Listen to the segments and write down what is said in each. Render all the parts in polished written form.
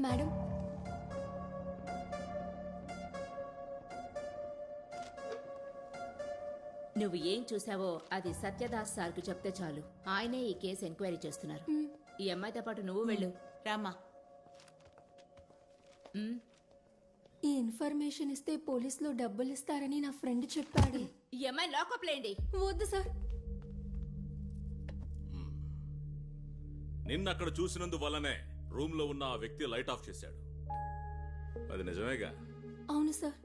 Madam, నువ్వు ఏం చూసావో అది సత్యదాస్ సార్కు చెప్తే చాలు. ఆయనే ఈ కేసు ఎంక్వైరీ చేస్తున్నారు. ఈ అమ్మాయితో పాటు నువ్వు వెళ్ళు. రామా. ఈ ఇన్ఫర్మేషన్ ఇస్తే పోలీసులు డబ్బులు ఇస్తారని నా ఫ్రెండ్ చెప్పాడు. ఈ అమ్మాయి లాకప్ లేండి. వద్దు సార్. నిన్నక్కడ చూసినందువల్లనే రూమ్ లో ఉన్న ఆ వ్యక్తి లైట్ ఆఫ్ చేశాడు. అది నిజమేగా? అవును సార్.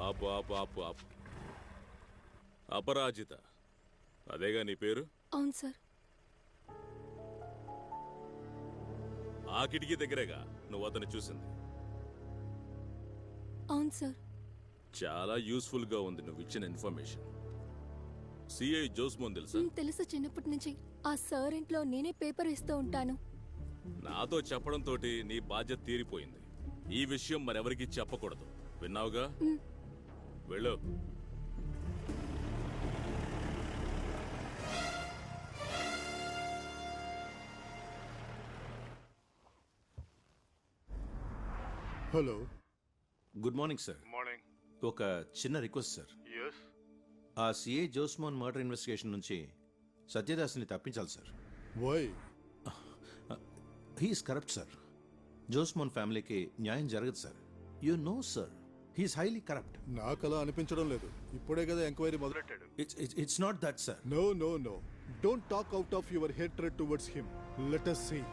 ఆపు ఆపు ఆపు ఆపు. అపరాజిత, అదేగా నీ పేరు? అవును సార్. ఆ కిటికీ దగ్గరేగా నువ్వు అతన్ని చూసింది? అవును సార్. చాలా యూస్ఫుల్ గా ఉంది నువ్వు ఇచ్చిన ఇన్ఫర్మేషన్. సిఐ జోస్మోన్ తెలుసా? తెలుసు, చిన్నప్పటి నుంచి ఆ సార్ ఇంట్లో నేనే పేపర్ ఇస్తూ ఉంటాను. నాతో చెప్పడంతో నీ బాధ్యత తీరిపోయింది. ఈ విషయం మరెవరికి చెప్పకూడదు, విన్నావుగా? వెళ్ళు. Hello, good morning sir. Morning. ఒక చిన్న రిక్వెస్ట్ సార్. yes ఆ సిఐ జోస్మోన్ మర్డర్ ఇన్వెస్టిగేషన్ నుంచి సత్యదాస్ని తప్పించాలి sir. why he's corrupt sir. Josemon ఫ్యామిలీకి న్యాయం జరగదు sir. You know sir, he's highly corrupt. నాకు అలా అనిపించడం లేదు. ఇప్పుడే కదా ఎంక్వైరీ మొదలెట్టాడు. It's not that sir. No no no, don't talk out of your hatred towards him. Let us see.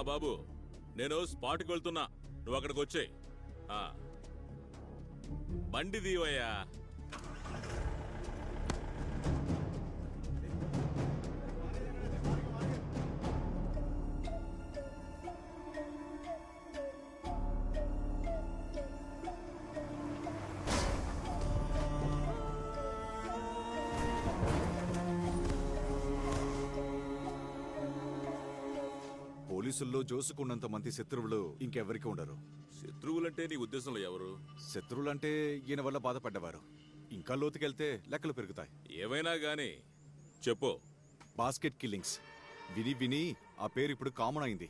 బాబు, నేను స్పాట్కి వెళ్తున్నా, నువ్వు అక్కడికి వచ్చేయ్. బండి దీవయ్యా. పోలీసుల్లో జోసుకున్నంత మంది శత్రువులు ఇంకెవరికి ఉండరు. శత్రువులంటే నీ ఉద్దేశంలో ఎవరు? శత్రువులంటే ఈయన వల్ల బాధపడ్డవారు. ఇంకా లోతుకెళ్తే లెక్కలు పెరుగుతాయి. ఏవైనా గాని చెప్పు. బాస్కెట్ కిల్లింగ్స్ విని విని ఆ పేరు ఇప్పుడు కామన్ అయింది.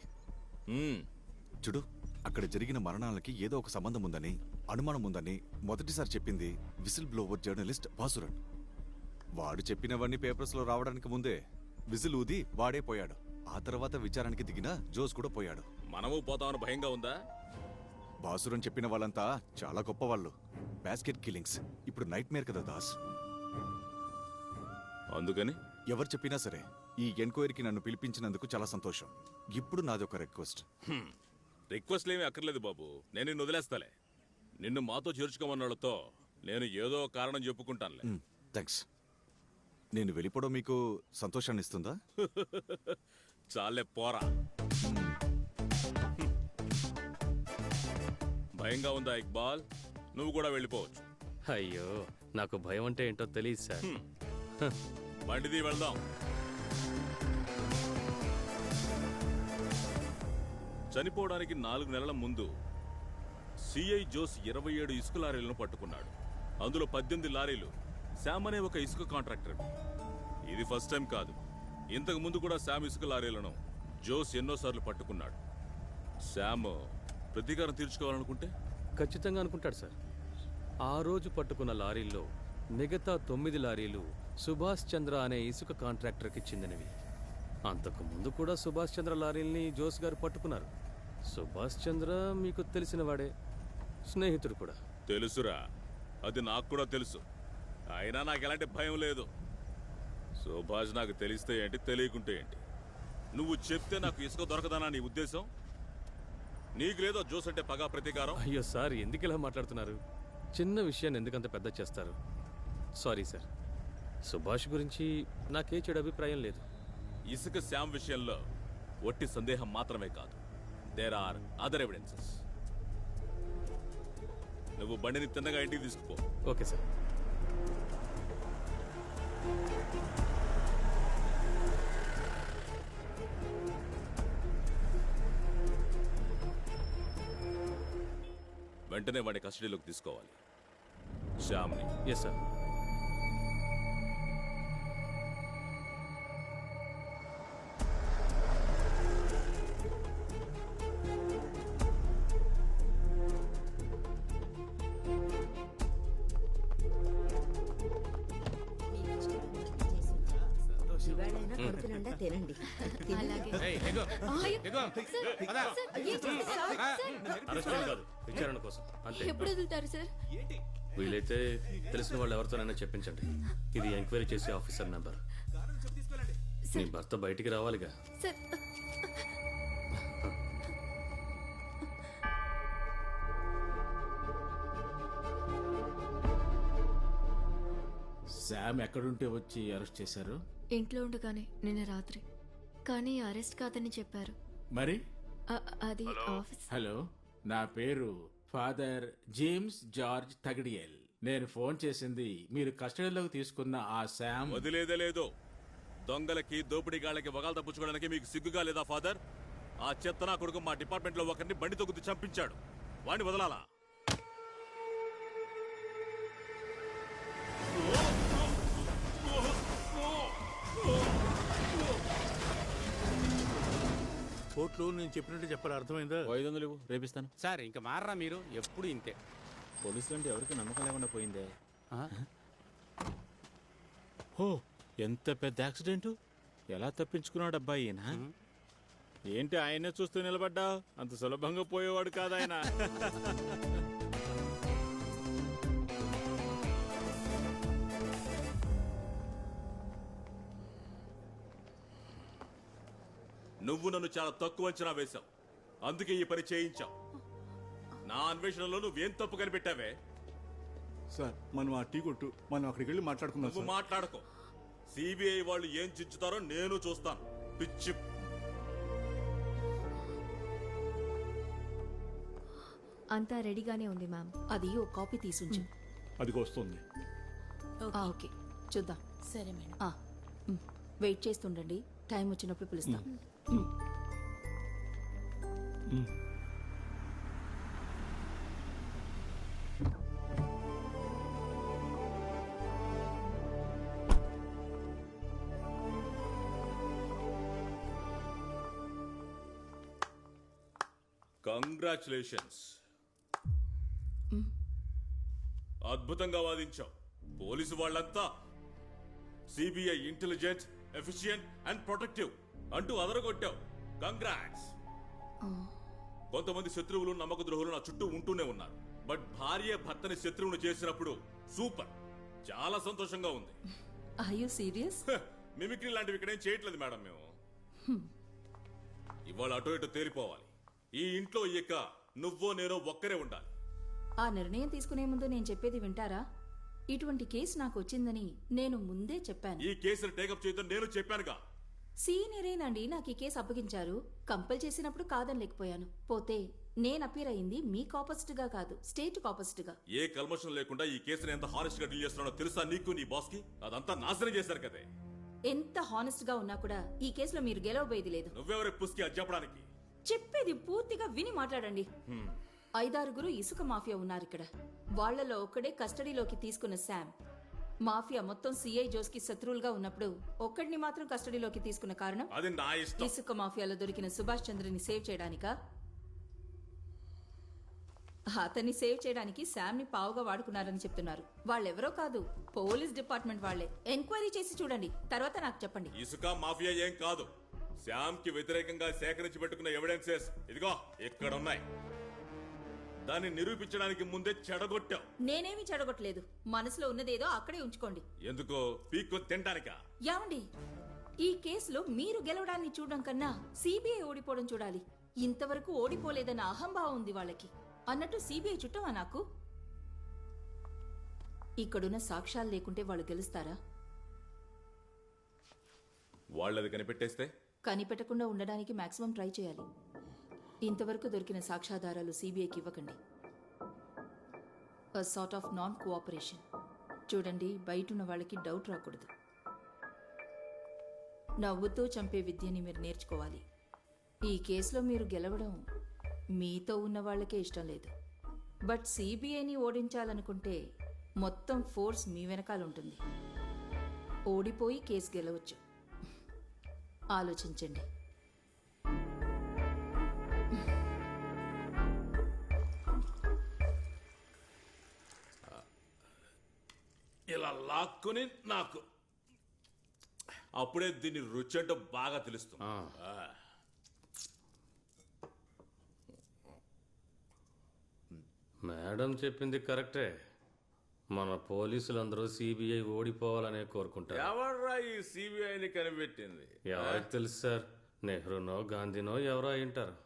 చూడు, అక్కడ జరిగిన మరణాలకి ఏదో ఒక సంబంధం ఉందని, అనుమానం ఉందని మొదటిసారి చెప్పింది విసిల్ బ్లోవర్ జర్నలిస్ట్ బాసురన్. వాడు చెప్పినవన్నీ పేపర్స్ లో రావడానికి ముందే విజిల్ ఊది వాడే పోయాడు. ఆ తర్వాత విచారానికి దిగిన జోస్ కూడా పోయాడు. మనము పోతామని భయంగా ఉందా? బాసురన్ చెప్పిన వాళ్ళంతా చాలా గొప్ప వాళ్ళు. బాస్కెట్ కిల్లింగ్స్ ఇప్పుడు నైట్ మేర్ కదా దాస్. అందుకని ఎవరు చెప్పినా సరే ఈ ఎంక్వైరీకి నన్ను పిలిపించినందుకు చాలా సంతోషం. ఇప్పుడు నాది ఒక రిక్వెస్ట్. రిక్వెస్ట్లు ఏమీ అక్కర్లేదు బాబు, నేను నిన్ను వదిలేస్తాలే. నిన్ను మాతో చేర్చుకోమన్నాళ్ళతో నేను ఏదో కారణం చెప్పుకుంటానులే. థ్యాంక్స్. నేను వెళ్ళిపోవడం మీకు సంతోషాన్ని ఇస్తుందా? చాలే పోరా. భయంగా ఉందా ఇక్బాల్? నువ్వు కూడా వెళ్ళిపోవచ్చు. అయ్యో, నాకు భయం అంటే ఏంటో తెలియదు సార్. బండిది వెళ్దాం. చనిపోవడానికి 4 నెలల ముందు సిఐ జోస్ 27 ఇసుక లారీలను పట్టుకున్నాడు. అందులో 18 లారీలు శామ్ అనే ఒక ఇసుక కాంట్రాక్టర్. ఇది ఫస్ట్ టైం కాదు. ఇంతకు ముందు కూడా శామ్ ఇసుక లారీలను జోస్ ఎన్నోసార్లు పట్టుకున్నాడు. శామ్ ప్రతీకారం తీర్చుకోవాలనుకుంటే ఖచ్చితంగా అనుకుంటాడు సార్. ఆ రోజు పట్టుకున్న లారీల్లో మిగతా 9 లారీలు సుభాష్ చంద్ర అనే ఇసుక కాంట్రాక్టర్కి చెందినవి. అంతకు ముందు కూడా సుభాష్ చంద్ర లారీల్ని జోస్ గారు పట్టుకున్నారు. సుభాష్ చంద్ర మీకు తెలిసిన వాడే, స్నేహితుడు కూడా. తెలుసురా, అది నాకు కూడా తెలుసు. అయినా నాకు ఎలాంటి భయం లేదు. సుభాష్ నాకు తెలిస్తే ఏంటి, తెలియకుంటే ఏంటి? నువ్వు చెప్తే నాకు ఇసుక దొరకదనా నీ ఉద్దేశం? నీకు లేదో జోస్ అంటే పగా ప్రతీకారం? అయ్యో సార్, ఎందుకు ఇలా మాట్లాడుతున్నారు? చిన్న విషయాన్ని ఎందుకంత పెద్ద చేస్తారు? సారీ సార్, సుభాష్ గురించి నాకే చెడు అభిప్రాయం లేదు. ఇసుక శామ్ విషయంలో ఒట్టి సందేహం మాత్రమే కాదు, దేర్ ఆర్ అదర్ ఎవిడెన్సెస్. నువ్వు బండిని తిన్నగా ఇంటికి తీసుకుపో. Okay sir. వెంటనే వాడిని కస్టడీలోకి తీసుకోవాలి. శ్యామ్ని. Yes sir. ఇవాళైనా కడుపు నిండా తినండి. అరెస్ట్ కాదు, విచారణ కోసం అంతే. ఎప్పుడు వదులుతారు సార్? వీలైతే తెలిసిన వాళ్ళు ఎవరితోనైనా చెప్పించండి. ఇది ఎంక్వైరీ చేసే ఆఫీసర్ నెంబర్. నీ భర్త బయటికి రావాలిగా. సార్ శామ్ ఎక్కడుంటే వచ్చి అరెస్ట్ చేశారు? ఇంట్లో ఉండగానే నిన్న రాత్రి. కానీ అరెస్ట్ కాదని చెప్పారు. మరి అది ఆఫీస్. హలో, నా పేరు ఫాదర్ జేమ్స్ జార్జ్ తగడియల్. నేను ఫోన్ చేసింది మీరు కస్టడీలోకి తీసుకున్న ఆ శామ్. వదిలేదే లేదు. దొంగలకి దోపిడీగాళ్ళకి వగాలు తప్పించుకోవడానికి మీకు సిగ్గుగా లేదా ఫాదర్? ఆ చెత్త నా కొడుకు మా డిపార్ట్మెంట్ లో ఒకరిని బండి తొక్కుతూ చంపించాడు. వాడిని వదలాలా? కోర్టులో నేను చెప్పినట్టు చెప్పాలి, అర్థమైందా? 500 ఇవ్వు, రేపిస్తాను. సార్ ఇంకా మారరా మీరు, ఎప్పుడు ఇంతే. పోలీసులు అంటే ఎవరికి నమ్మకం లేకుండా పోయిందే. ఓ, ఎంత పెద్ద యాక్సిడెంట్! ఎలా తప్పించుకున్నాడు అబ్బాయి ఈయన? ఏంటి ఆయనే చూస్తూ నిలబడ్డా? అంత సులభంగా పోయేవాడు కాదు ఆయన. నువ్వు నన్ను చాలా తక్కువ అంచనా వేశావు, అందుకే ఈ పని చేయించావు. నా అన్వేషణలో నువ్వేం తప్పు కనిపెట్టావే? సార్, మనం ఆ టీ కొట్టు, మనం అక్కడికి వెళ్ళి మాట్లాడుకుందాం. నువ్వు మాట్లాడుకో. సిబిఐ వాళ్ళు ఏం చించుతారో నేను చూస్తాను. పిచ్చి. అంతా రెడీగానే ఉంది మ్యామ్. అది ఓ కాపీ తీసుంచు. అది వస్తుంది. ఓకే, చూద్దాం. సరే మేడం. వెయిట్ చేస్తుండండి, టైం వచ్చినప్పుడు పిలుస్తాం. కంగ్రాచులేషన్స్, అద్భుతంగా వాదించావు. పోలీసు వాళ్ళంతా CBI intelligent, efficient and protective అంటూ అదరగొట్టావు. కంగ్రాట్స్. కొంతమంది శత్రువులు, నమ్మక ద్రోహులు నా చుట్టూ ఉంటూనే ఉన్నారు. బట్ భార్య భర్తని శత్రువును చేసినప్పుడు సూపర్, చాలా సంతోషంగా ఉంది. Are you serious? మిమిక్రీ లాంటివి ఇక్కడేం చేయట్లేదు మేడం మేము. ఇవాళ అటో ఇటో తేలిపోవాలి. ఈ ఇంట్లో ఇక నువ్వో నేనో ఒక్కరే ఉండాలి. ఆ నిర్ణయం తీసుకునే ముందు నేను చెప్పేది వింటారా? ఇటువంటి కేసు నాకు వచ్చిందని నేను ముందే చెప్పాను. ఈ కేసును టేకప్ చేయడం నేను చెప్పానుగా. సీనియరేనండి నాకు ఈ కేసు అప్పగించారు. కంపల్ చేసినప్పుడు కాదని లేకపోయాను. పోతే నేను అపీర్ అయింది మీకు ఆపోజిట్ గా కాదు, స్టేట్ ఆపోజిట్ గా. ఏ కల్మషం లేకుండా ఈ కేసుని ఎంత హానెస్ట్ గా డీల్ చేస్తున్నాడో తెలుసా నీకు, నీ బాస్ కి? అదంతా నాశనం చేశారు కదే. ఎంత హానెస్ట్ గా ఉన్నా కూడా ఈ కేసులో మీరు గెలవబోయేది లేదు. నువ్వెవరి పుస్కి అది చెప్పడానికి? చెప్పేది పూర్తిగా విని మాట్లాడండి. 5-6 ఇసుక మాఫియా ఉన్నారు ఇక్కడ. వాళ్లలో ఒక్కడే కస్టడీలోకి తీసుకున్న శామ్. మాఫియా మొత్తం సిఐ జోస్ కి శత్రువులుగా ఉన్నప్పుడు ఒక్కడిని మాత్రం కస్టడీలోకి తీసుకున్న కారణం అది నా ఇష్టం. ఇసుక మాఫియాలో దొరికిన సుభాష్ చంద్రని సేవ్ చేయడానికా? అతన్ని సేవ్ చేయడానికి శామ్ ని పావుగా వాడుకున్నారని చెప్తున్నారు. వాళ్ళెవరో కాదు, పోలీస్ డిపార్ట్మెంట్ వాళ్లే. ఎంక్వైరీ చేసి చూడండి, తర్వాత నాకు చెప్పండి. ఇసుక మాఫియా ఏం కాదు. శ్యామ్ కి వ్యతిరేకంగా సేకరించి పెట్టుకున్న ఎవిడెన్సెస్ ఇదిగో ఇక్కడ ఉన్నాయి. దాన్ని నిరూపించడానికి ముందే చెడగొట్టావు. నేనేమీ చెడగొట్టలేదు. మనసులో ఉన్నదేదో అక్కడే ఉంచుకోండి. ఎందుకో పీక్కు తింటానికా? యావండి, ఈ కేసులో మీరు గెలవడాన్ని చూడడం కన్నా సిబిఐ ఓడిపోవడం చూడాలి. ఇంతవరకు ఓడిపోలేదన్న అహంభావం ఉంది వాళ్ళకి. అన్నట్టు సిబిఐ చుట్టమా నాకు? ఇక్కడున్న సాక్ష్యాలు లేకుంటే వాళ్ళు గెలుస్తారా? వాళ్ళది కనిపెట్టేస్తే? కనిపెట్టకుండా ఉండడానికి మాక్సిమం ట్రై చేయాలి. ఇంతవరకు దొరికిన సాక్ష్యాధారాలు సిబిఐకి ఇవ్వకండి. A sort of non cooperation. చూడండి, బయటున్న వాళ్ళకి డౌట్ రాకూడదు. నవ్వుతూ చంపే విద్యని మీరు నేర్చుకోవాలి. ఈ కేసులో మీరు గెలవడం మీతో ఉన్న వాళ్ళకే ఇష్టం లేదు. బట్ సిబిఐని ఓడించాలనుకుంటే మొత్తం ఫోర్స్ మీ వెనకాల ఉంటుంది. ఓడిపోయి కేసు గెలవచ్చు. ఆలోచించండి. ఇలా లాక్కుని నాకు అప్పుడే దీన్ని రుచి అంటే బాగా తెలుస్తుంది. మేడం చెప్పింది కరెక్టే. మన పోలీసులందరూ సిబిఐ ఓడిపోవాలనే కోరుకుంటారు. ఎవర్రా ఈ సిబిఐని కనిపెట్టింది? ఎవరికి తెలుసు సార్, నెహ్రూనో గాంధీనో ఎవరో అయి ఉంటారు.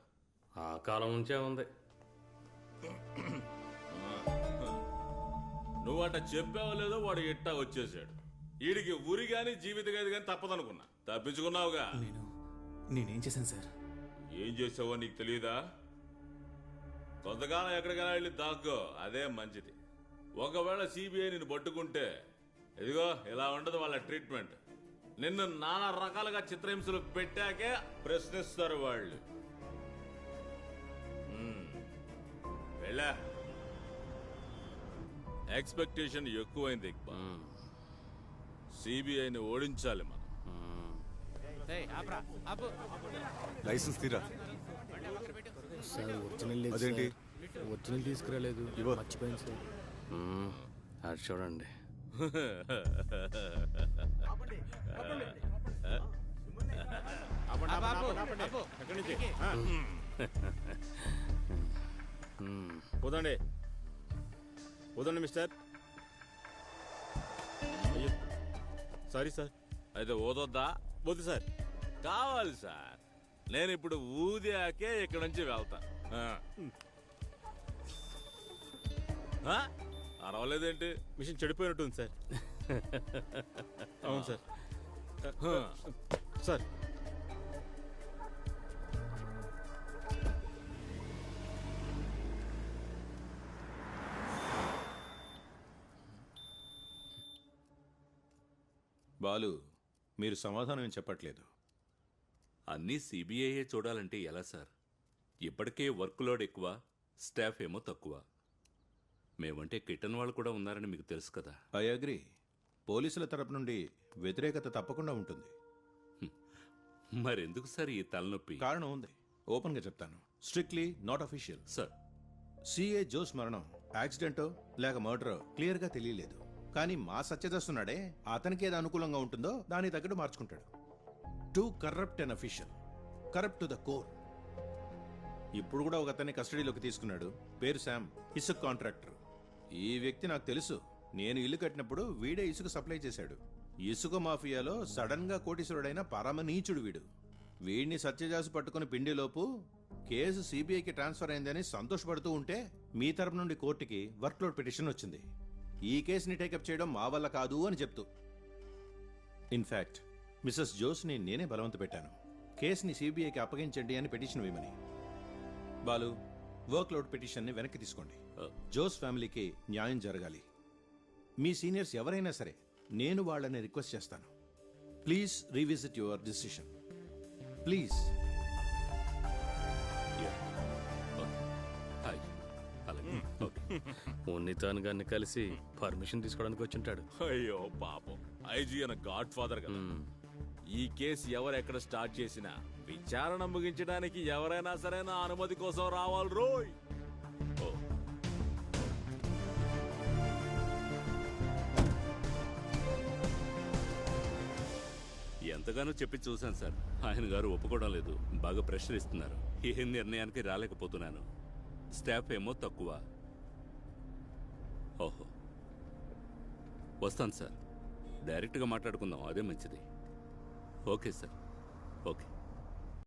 ఆ కాలం నుంచే ఉంది. నువ్వట చెప్పావో లేదో వాడు ఇట్టా వచ్చేసాడు. వీడికి ఉరి గాని జీవిత గది గాని తప్పదనుకున్నా. తప్పించుకున్నావుగా. నేనేం చేశాను సార్? ఏం చేసావో నీకు తెలియదా? కొంతకాలం ఎక్కడికైనా వెళ్ళి దాక్కో, అదే మంచిది. ఒకవేళ సిబిఐ నిన్ను పట్టుకుంటే ఇదిగో ఇలా ఉండదు వాళ్ళ ట్రీట్మెంట్. నిన్ను నానా రకాలుగా చిత్రహింసలు పెట్టాకే ప్రశ్నిస్తారు వాళ్ళు. వెళ్ళా. ఎక్స్పెక్టేషన్ ఎక్కువైంది ఇక్బాల్. సిబిఐని ఓడించాలి మనం. లైసెన్స్ తీరా. అదేంటి ఒరిజినల్ తీసుకురాలేదు, మర్చిపోయింది సార్. అది చూడండి. పోదండి పోదండి మిస్టర్. Sorry sir. అయితే ఓదొద్దా? వద్దు సార్. కావాలి సార్. నేను ఇప్పుడు ఊదాకే ఇక్కడ నుంచి వెళ్తా. అరవలేదేంటి? మిషన్ చెడిపోయినట్టుంది సార్. అవును సార్. సార్ బాలు, మీరు సమాధానం ఏం చెప్పట్లేదు. అన్నీ సిబిఐఏ చూడాలంటే ఎలా సార్? ఇప్పటికే వర్క్ లోడ్ ఎక్కువ, స్టాఫ్ ఏమో తక్కువ. మేమంటే కిట్టన్ వాళ్ళు కూడా ఉన్నారని మీకు తెలుసు కదా. I agree. పోలీసుల తరపు నుండి వ్యతిరేకత తప్పకుండా ఉంటుంది. మరెందుకు సార్ ఈ తలనొప్పి? కారణం ఉంది, ఓపెన్గా చెప్తాను. Strictly not official. Sir, CA Jose మరణం యాక్సిడెంటో లేక మర్డరో క్లియర్గా తెలియలేదు. కానీ మా సత్యదస్తున్నాడే, అతనికి ఏది అనుకూలంగా ఉంటుందో దానికి తగ్గట్టు మార్చుకుంటాడు. To corrupt an official, corrupt to the core. ఇప్పుడు కూడా ఒక అతన్ని కస్టడీలోకి తీసుకున్నాడు. పేరు శామ్, ఇసుక కాంట్రాక్టర్. ఈ వ్యక్తి నాకు తెలుసు. నేను ఇల్లు కట్టినప్పుడు వీడే ఇసుక సప్లై చేశాడు. ఇసుక మాఫియాలో సడన్ గా కోటీశ్వరుడైన పరమనీచుడు వీడు. వీడిని సత్యజాసు పట్టుకుని పిండిలోపు కేసు సిబిఐకి ట్రాన్స్ఫర్ అయిందని సంతోషపడుతూ ఉంటే మీ తరపు నుండి కోర్టుకి వర్క్లోడ్ పిటిషన్ వచ్చింది. ఈ కేసుని టేకప్ చేయడం మా వల్ల కాదు అని చెప్తూ. ఇన్ఫాక్ట్ మిసెస్ జోస్ని నేనే బలవంత పెట్టాను, కేసుని సిబిఐకి అప్పగించండి అని పిటిషన్ వేయమని. బాలు, వర్క్లోడ్ పిటిషన్ని వెనక్కి తీసుకోండి. జోస్ ఫ్యామిలీకి న్యాయం జరగాలి. మీ సీనియర్స్ ఎవరైనా సరే నేను వాళ్ళని రిక్వెస్ట్ చేస్తాను, please revisit your decision please. Unnithan గారిని కలిసి పర్మిషన్ తీసుకోవడానికి వచ్చింటాడు. అయ్యో పాపం, ఐజీ అన్న గాడ్ ఫాదర్ కదా. ఈ కేసు ఎవరెక్కడ స్టార్ట్ చేసినా విచారణ ముగించడానికి ఎవరైనా సరే నా అనుమతి కోసం రావాలి రోయ్. ఎంతగానో చెప్పి చూశాను సార్, ఆయన గారు ఒప్పుకోవడం లేదు. బాగా ప్రెషర్ ఇస్తున్నారు. ఏ నిర్ణయానికి రాలేకపోతున్నాను. స్టాఫ్ ఏమో తక్కువ. ఓహో, వస్తాను సార్. డైరెక్ట్గా మాట్లాడుకుందాం, అదే మంచిది. Okay sir, okay.